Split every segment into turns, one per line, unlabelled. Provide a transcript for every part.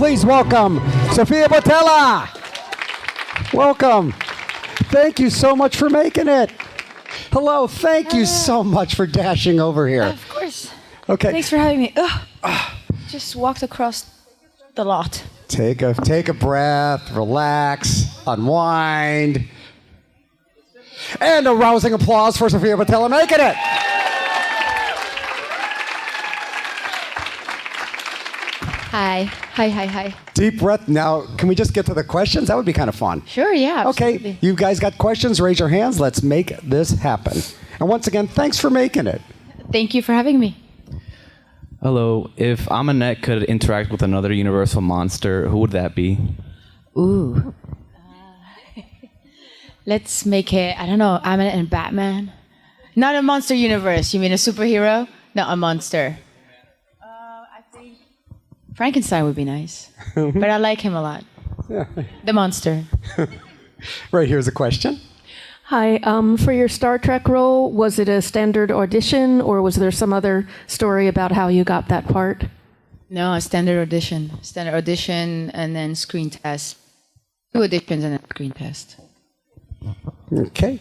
Please welcome Sofia Boutella. Welcome. Thank you so much for making it. Hello, thank you so much for dashing over here.
Of course.
Okay.
Thanks for having me. Just walked across the lot.
Take a breath, relax, unwind. And a rousing applause for Sofia Boutella making it.
Hi.
Deep breath. Now, can we just get to the questions? That would be kind of fun.
Sure, yeah, absolutely.
Okay, you guys got questions? Raise your hands. Let's make this happen. And once again, thanks for making it.
Thank you for having me.
Hello. If Amanette could interact with another Universal monster, who would that be?
Ooh. Let's make it, I don't know, Amanette and Batman. Not a monster universe. You mean a superhero? No, a monster. I think Frankenstein would be nice. But I like him a lot.
Yeah.
The monster.
Right, here's a question.
Hi, for your Star Trek role, was it a standard audition or was there some other story about how you got that part?
No, a standard audition. Standard audition and then screen test. 2 auditions and a screen test.
Okay.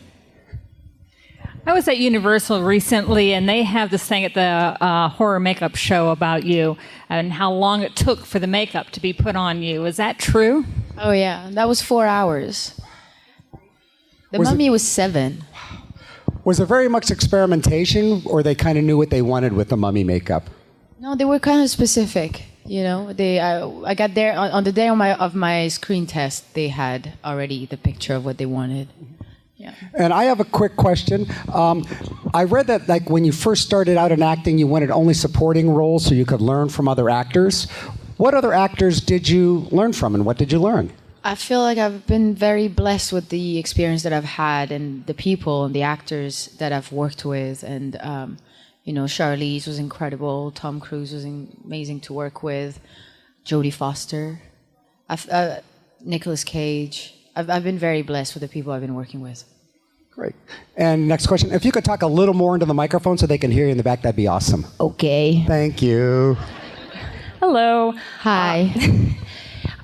I was at Universal recently, and they have this thing at the horror makeup show about you and how long it took for the makeup to be put on you. Is that true?
Oh, yeah. That was 4 hours. The Mummy was 7.
Was there very much experimentation, or they kind of knew what they wanted with the mummy makeup?
No, they were kind of specific. You know, I got there on the day of my screen test. They had already the picture of what they wanted. Yeah.
And I have a quick question. I read that like when you first started out in acting, you wanted only supporting roles so you could learn from other actors. What other actors did you learn from, and what did you learn?
I feel like I've been very blessed with the experience that I've had and the people and the actors that I've worked with. And, you know, Charlize was incredible. Tom Cruise was amazing to work with. Jodie Foster. Nicolas Cage. I've been very blessed with the people I've been working with.
Great. And next question. If you could talk a little more into the microphone so they can hear you in the back, that'd be awesome.
Okay.
Thank you.
Hello.
Hi.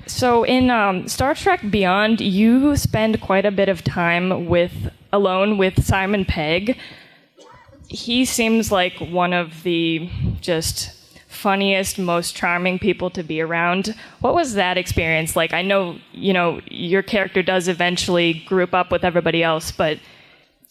So in Star Trek Beyond, you spend quite a bit of time alone with Simon Pegg. He seems like one of the just funniest, most charming people to be around. What was that experience like? I know, you know, your character does eventually group up with everybody else, but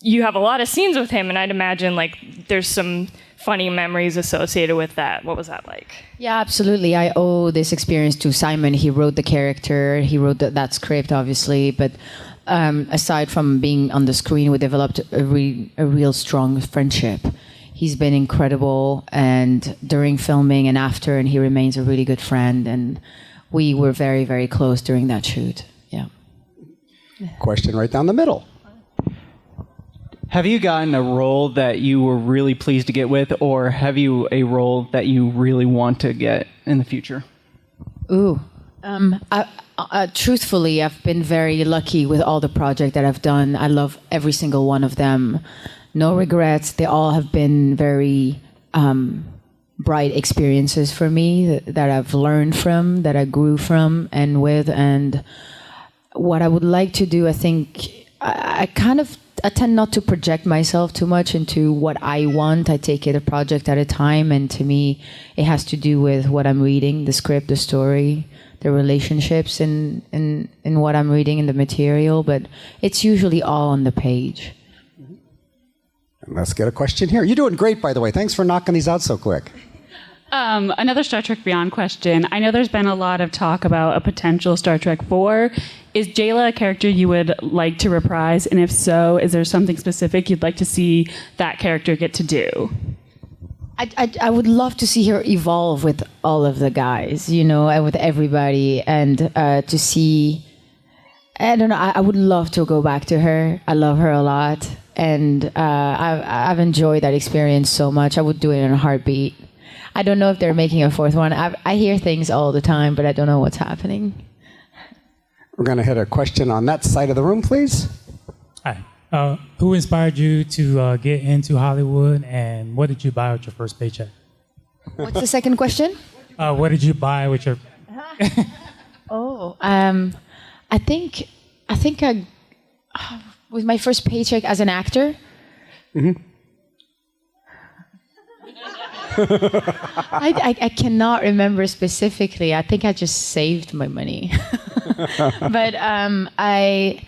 you have a lot of scenes with him, and I'd imagine like there's some funny memories associated with that. What was that like?
Yeah, absolutely. I owe this experience to Simon. He wrote the character. He wrote that script, obviously. But aside from being on the screen, we developed a real strong friendship. He's been incredible, and during filming and after, and he remains a really good friend. And we were very, very close during that shoot. Yeah.
Question right down the middle.
Have you gotten a role that you were really pleased to get with, or have you a role that you really want to get in the future?
Ooh. Truthfully, I've been very lucky with all the projects that I've done. I love every single one of them. No regrets. They all have been very bright experiences for me that I've learned from, that I grew from and with. And what I would like to do, I think, I tend not to project myself too much into what I want. I take it a project at a time, and to me, it has to do with what I'm reading, the script, the story, the relationships in what I'm reading in the material, but it's usually all on the page.
Let's get a question here. You're doing great, by the way. Thanks for knocking these out so quick.
Another Star Trek Beyond question. I know there's been a lot of talk about a potential Star Trek 4. Is Jayla a character you would like to reprise? And if so, is there something specific you'd like to see that character get to do?
I would love to see her evolve with all of the guys, you know, and with everybody, and to see, I don't know, I would love to go back to her. I love her a lot, and I've enjoyed that experience so much. I would do it in a heartbeat. I don't know if they're making a 4th one. I hear things all the time, but I don't know what's happening.
We're going to hit a question on that side of the room, please.
Hi. Who inspired you to get into Hollywood, and what did you buy with your first paycheck?
What's the second question?
What did you buy with your
Oh, I think I was my first paycheck as an actor. I cannot remember specifically. I think I just saved my money. But I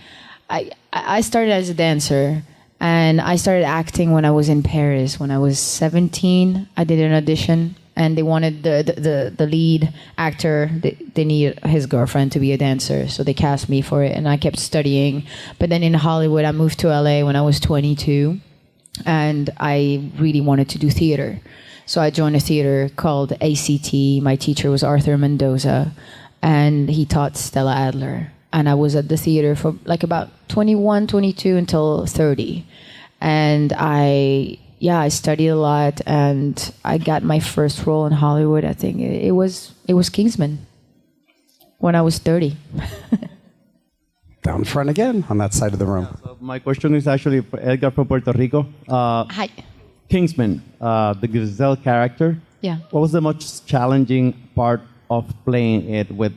started as a dancer, and I started acting when I was in Paris. When I was 17, I did an audition, and they wanted the lead actor. They needed his girlfriend to be a dancer, so they cast me for it, and I kept studying. But then in Hollywood, I moved to LA when I was 22, and I really wanted to do theater. So I joined a theater called ACT. My teacher was Arthur Mendoza, and he taught Stella Adler. And I was at the theater for like about 21, 22 until 30. And I studied a lot, and I got my first role in Hollywood. I think it was Kingsman when I was 30.
Down front again on that side of the room.
So my question is actually for Edgar from Puerto Rico.
Hi.
Kingsman, the Gazelle character.
Yeah.
What was the most challenging part of playing it with,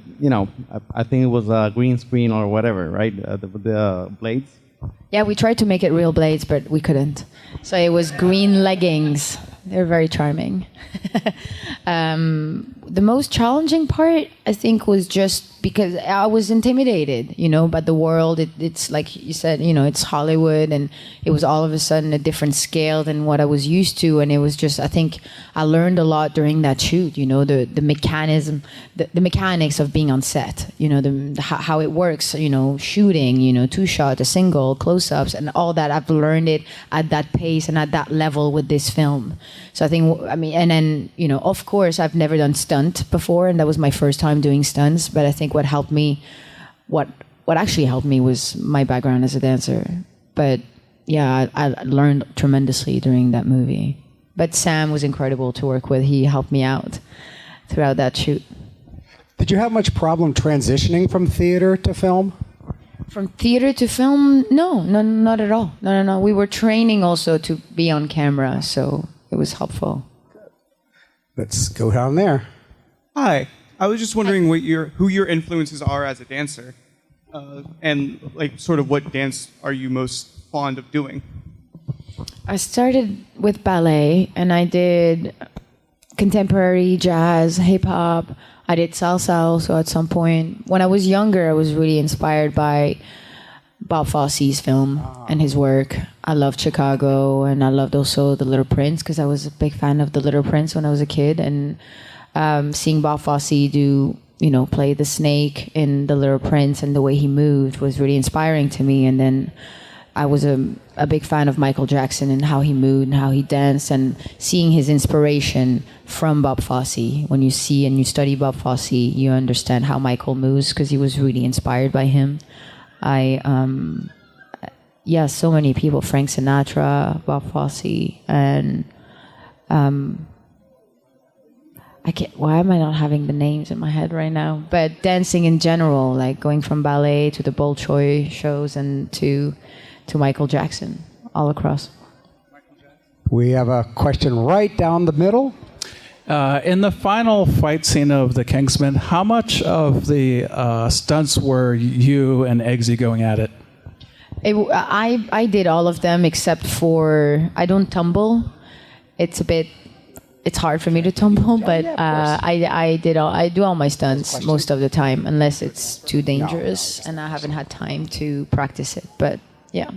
I think it was a green screen or whatever, right? The blades?
Yeah, we tried to make it real blades, but we couldn't. So it was green leggings. They're very charming. The most challenging part, I think, was just because I was intimidated, by the world. It's like you said, it's Hollywood, and it was all of a sudden a different scale than what I was used to. And it was just, I think I learned a lot during that shoot, the mechanism, the mechanics of being on set, how it works, shooting, 2 shot, a single, close-ups, and all that. I've learned it at that pace and at that level with this film. So I think, and then, of course, I've never done stunt before, and that was my first time doing stunts. But I think what helped me, what actually helped me was my background as a dancer. But yeah, I learned tremendously during that movie. But Sam was incredible to work with. He helped me out throughout that shoot.
Did you have much problem transitioning from theater to film?
From theater to film? No, not at all. No. We were training also to be on camera, so it was helpful.
Let's go down there.
Hi. I was just wondering who your influences are as a dancer, and sort of what dance are you most fond of doing?
I started with ballet, and I did contemporary, jazz, hip hop. I did salsa also at some point. When I was younger, I was really inspired by Bob Fosse's film and his work. I loved Chicago, and I loved also The Little Prince, because I was a big fan of The Little Prince when I was a kid. And seeing Bob Fosse play the snake in The Little Prince and the way he moved was really inspiring to me. And then I was a big fan of Michael Jackson and how he moved and how he danced, and seeing his inspiration from Bob Fosse. When you see and you study Bob Fosse, you understand how Michael moves, because he was really inspired by him. So many people, Frank Sinatra, Bob Fosse, and why am I not having the names in my head right now? But dancing in general, like going from ballet to the Bolshoi shows and to Michael Jackson, all across.
We have a question right down the middle.
In the final fight scene of The Kingsman, how much of the stunts were you and Eggsy going at it?
I did all of them except for, I don't tumble. It's hard for me to tumble, but I do all my stunts most of the time, unless it's too dangerous and I haven't had time to practice it. But yeah.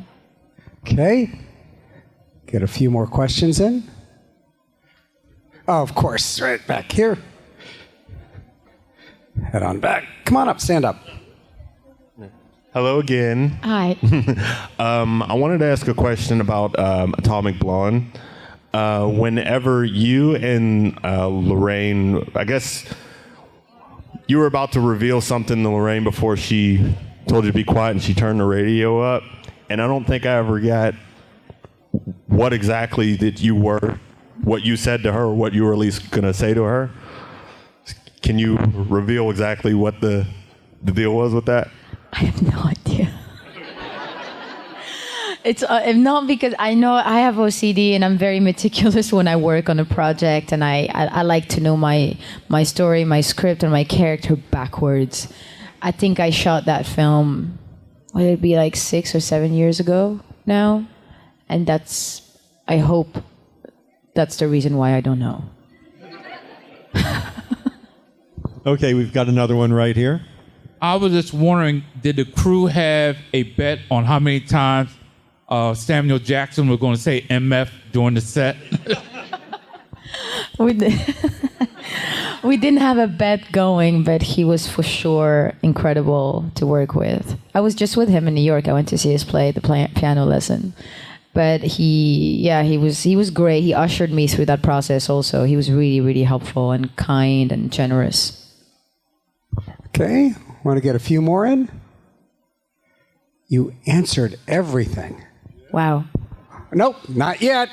Okay. Get a few more questions in. Oh, of course, right back here. Head on back. Come on up, stand up.
Hello again.
Hi.
I wanted to ask a question about Atomic Blonde. Whenever you and Lorraine, I guess you were about to reveal something to Lorraine before she told you to be quiet and she turned the radio up, and I don't think I ever got what exactly that you were, what you said to her, or what you were at least going to say to her. Can you reveal exactly what the deal was with that?
I have no idea. It's not because I know I have OCD and I'm very meticulous when I work on a project, and I like to know my story, my script, and my character backwards. I think I shot that film, would it be like 6 or 7 years ago now? And I hope that's the reason why I don't know.
Okay, we've got another one right here.
I was just wondering, did the crew have a bet on how many times Samuel Jackson was going to say MF during the set?
We didn't have a bet going, but he was for sure incredible to work with. I was just with him in New York. I went to see his play, the piano lesson. But he was great. He ushered me through that process also. He was really, really helpful and kind and generous.
Okay, want to get a few more in? You answered everything.
Wow.
Nope, not yet.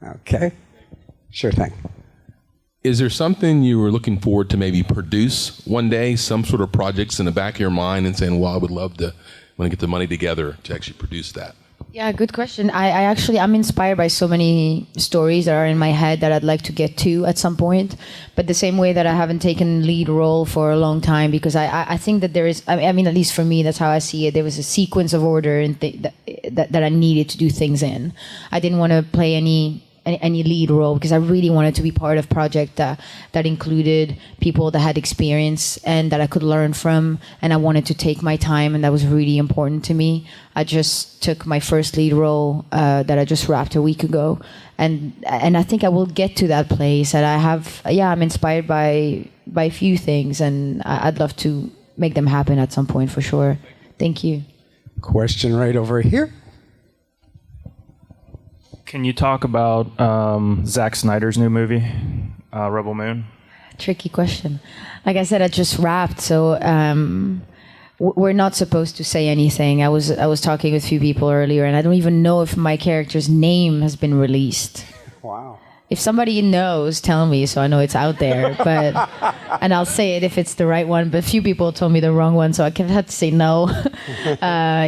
Okay, sure thing.
Is there something you were looking forward to maybe produce one day, some sort of projects in the back of your mind and saying, well, I would love to, when I get the money together, to actually produce that?
Yeah, good question. I'm inspired by so many stories that are in my head that I'd like to get to at some point. But the same way that I haven't taken lead role for a long time, because I think that there is, I mean, at least for me, that's how I see it. There was a sequence of order and that I needed to do things in. I didn't want to play any lead role because I really wanted to be part of a project that included people that had experience and that I could learn from, and I wanted to take my time, and that was really important to me. I just took my first lead role that I just wrapped a week ago, and I think I will get to that place. And I'm inspired by a few things, and I'd love to make them happen at some point for sure. Thank you.
Question right over here.
Can you talk about Zack Snyder's new movie, Rebel Moon?
Tricky question. Like I said, I just wrapped, so we're not supposed to say anything. I was talking with a few people earlier, and I don't even know if my character's name has been released.
Wow.
If somebody knows, tell me so I know it's out there. But and I'll say it if it's the right one. But a few people told me the wrong one, so I had to say no.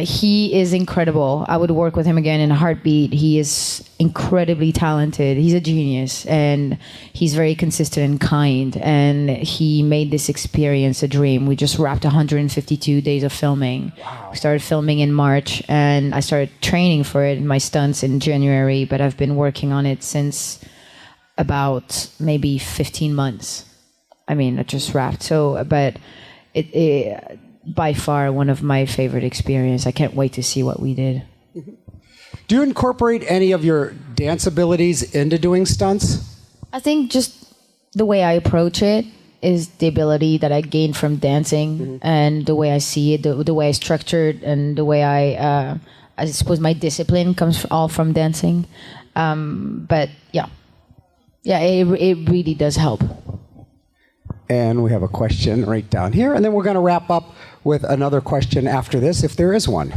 He is incredible. I would work with him again in a heartbeat. He is incredibly talented. He's a genius, and he's very consistent and kind. And he made this experience a dream. We just wrapped 152 days of filming. Wow. We started filming in March, and I started training for it in my stunts in January. But I've been working on it since about maybe 15 months. I mean, I just wrapped. So, but it by far one of my favorite experiences. I can't wait to see what we did.
Do you incorporate any of your dance abilities into doing stunts?
I think just the way I approach it is the ability that I gained from dancing, and the way I see it, the way I structure it, and the way I suppose my discipline comes all from dancing. But yeah. Yeah, it really does help.
And we have a question right down here, and then we're going to wrap up with another question after this, if there is one.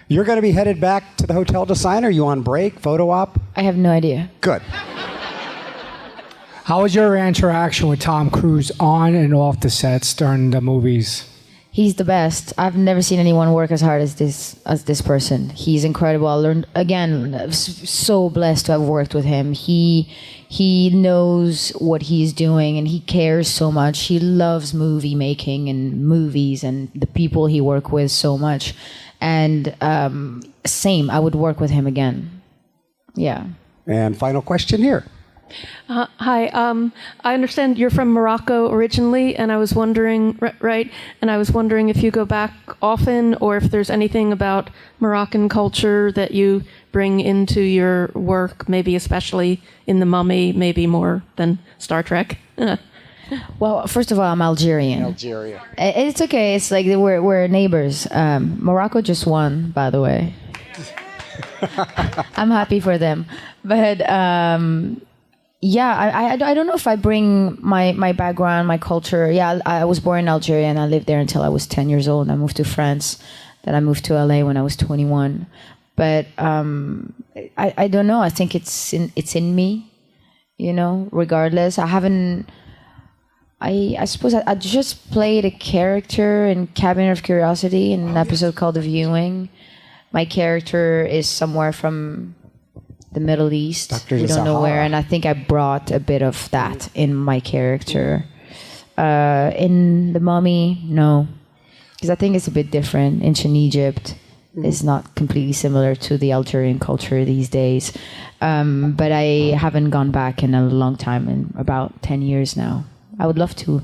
You're going to be headed back to the hotel to sign? Are you on break, photo op?
I have no idea.
Good.
How was your interaction with Tom Cruise on and off the sets during the movies?
He's the best. I've never seen anyone work as hard as this person. He's incredible. I learned, again, so blessed to have worked with him. He knows what he's doing, and he cares so much. He loves movie making and movies and the people he works with so much. And same, I would work with him again. Yeah.
And final question here.
Hi. I understand you're from Morocco originally, and I was wondering, right? And I was wondering if you go back often, or if there's anything about Moroccan culture that you bring into your work, maybe especially in The Mummy, maybe more than Star Trek.
Well, first of all, I'm Algerian.
Algeria.
It's okay. It's like we're neighbors. Morocco just won, by the way. I'm happy for them, but. Yeah, I don't know if I bring my background, my culture. Yeah, I was born in Algeria, and I lived there until I was 10 years old. I moved to France. Then I moved to LA when I was 21. But I don't know. I think it's in me, you know, regardless. I suppose I just played a character in Cabinet of Curiosity in an episode called The Viewing. My character is somewhere from the Middle East.
Dr.
We don't know
Zahara.
where, and I think I brought a bit of that in my character. In The Mummy, no, because I think it's a bit different. Ancient Egypt is not completely similar to the Algerian culture these days. But I haven't gone back in a long time, in about 10 years now. I would love to.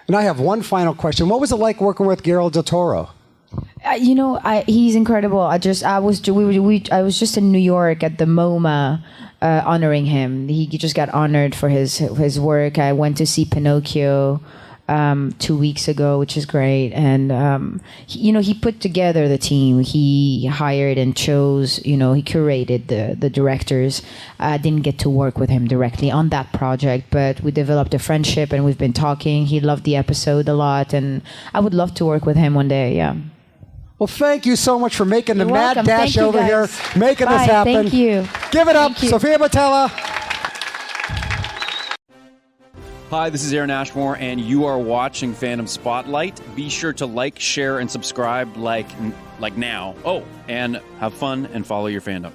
And I have one final question. What was it like working with Guillermo del Toro?
He's incredible. I was just in New York at the MoMA honoring him. He just got honored for his work. I went to see Pinocchio 2 weeks ago, which is great. And he put together the team. He hired and chose. He curated the directors. I didn't get to work with him directly on that project, but we developed a friendship and we've been talking. He loved the episode a lot, and I would love to work with him one day. Yeah.
Well, thank you so much for making the
You're
mad
welcome.
dash
Thank you,
over here,
guys.
making this
Bye.
happen.
Thank you.
Give it up,
Thank you.
Sofia Boutella.
Hi, this is Aaron Ashmore, and you are watching Fandom Spotlight. Be sure to like, share, and subscribe like now. Oh, and have fun and follow your fandom.